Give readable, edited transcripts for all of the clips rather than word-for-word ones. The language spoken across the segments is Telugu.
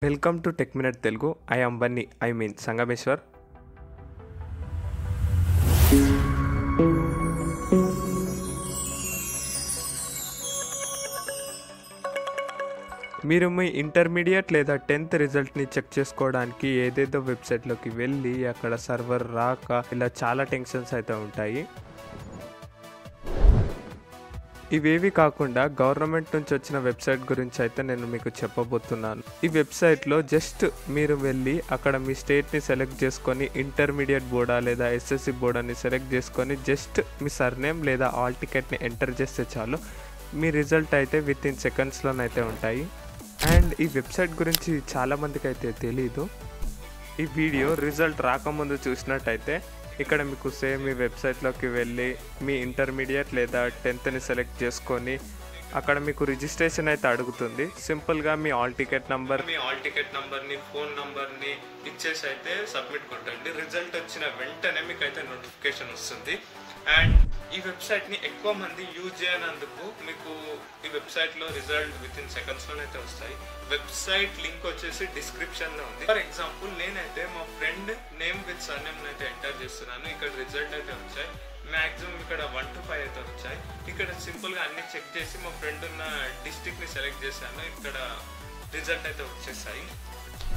Welcome to tech minute Telugu. I am Bunny, Sangameshwar. మీరు మీ ఇంటర్మీడియట్ లేదా 10th రిజల్ట్ని చెక్ చేసుకోవడానికి ఏదేదో వెబ్సైట్లోకి వెళ్ళి అక్కడ సర్వర్ రాక ఇలా చాలా టెన్షన్స్ అయితే ఉంటాయి. ఇవేవి కాకుండా గవర్నమెంట్ నుంచి వచ్చిన వెబ్సైట్ గురించి అయితే నేను మీకు చెప్పబోతున్నాను. ఈ వెబ్సైట్లో జస్ట్ మీరు వెళ్ళి అక్కడ మీ స్టేట్ని సెలెక్ట్ చేసుకొని ఇంటర్మీడియట్ బోర్డా లేదా ఎస్ఎస్సి బోర్డాని సెలెక్ట్ చేసుకొని జస్ట్ మీ సర్నేమ్ లేదా ఆల్ టికెట్ని ఎంటర్ చేస్తే చాలు మీ రిజల్ట్ అయితే విత్ ఇన్ సెకండ్స్లోనైతే ఉంటాయి. అండ్ ఈ వెబ్సైట్ గురించి చాలామందికి అయితే తెలీదు. ఈ వీడియో రిజల్ట్ రాకముందు చూసినట్టయితే ఇక్కడ మీకు సేమ్ ఈ వెబ్సైట్లోకి వెళ్ళి మీ ఇంటర్మీడియట్ లేదా 10th సెలెక్ట్ చేసుకొని అక్కడ మీకు రిజిస్ట్రేషన్ అయితే అడుగుతుంది. సింపుల్గా మీ ఆల్ టికెట్ నంబర్ని ఫోన్ నంబర్ని ఇచ్చేసి అయితే సబ్మిట్ కొట్టండి. రిజల్ట్ వచ్చిన వెంటనే మీకు అయితే నోటిఫికేషన్ వస్తుంది. అండ్ ఈ వెబ్సైట్ని ఎక్కువ మంది యూజ్ చేయనందుకు మీకు ఈ వెబ్సైట్లో రిజల్ట్ విత్ ఇన్ సెకండ్స్లోనైతే వస్తాయి. వెబ్సైట్ లింక్ వచ్చేసి డిస్క్రిప్షన్లో ఉంది. ఫర్ ఎగ్జాంపుల్ నేనైతే మా ఫ్రెండ్ నేమ్ విత్ సర్నేమ్ అయితే ఎంటర్ చేస్తున్నాను. ఇక్కడ రిజల్ట్ అయితే వచ్చాయి. మ్యాక్సిమం ఇక్కడ 1 to 5 అయితే వచ్చాయి. ఇక్కడ సింపుల్గా అన్ని చెక్ చేసి మా ఫ్రెండ్ ఉన్న డిస్ట్రిక్ట్ని సెలెక్ట్ చేశాను. ఇక్కడ రిజల్ట్ అయితే వచ్చేసాయి.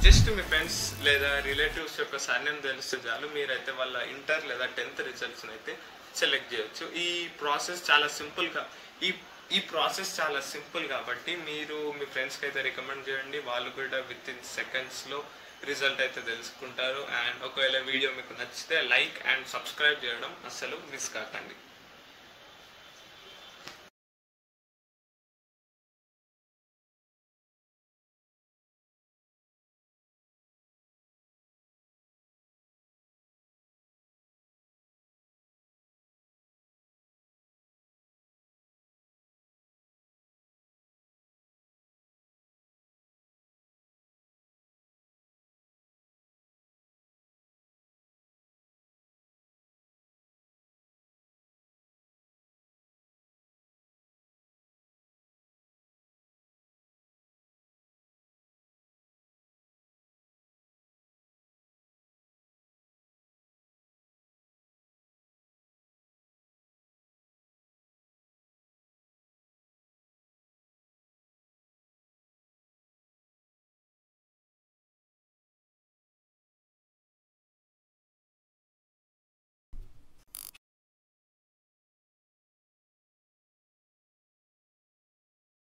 జస్ట్ మీ ఫ్రెండ్స్ లేదా రిలేటివ్స్ యొక్క సర్నేమ్ తెలిస్తే చాలు మీరైతే వాళ్ళ ఇంటర్ లేదా 10th రిజల్ట్స్ని అయితే సెలెక్ట్ చేయొచ్చు. ఈ ప్రాసెస్ చాలా సింపుల్ కాబట్టి మీరు మీ ఫ్రెండ్స్కి అయితే రికమెండ్ చేయండి. వాళ్ళు కూడా విత్ ఇన్ సెకండ్స్లో రిజల్ట్ అయితే తెలుసుకుంటారు. అండ్ ఒకవేళ వీడియో మీకు నచ్చితే లైక్ అండ్ సబ్స్క్రైబ్ చేయడం అస్సలు మిస్ కాకండి.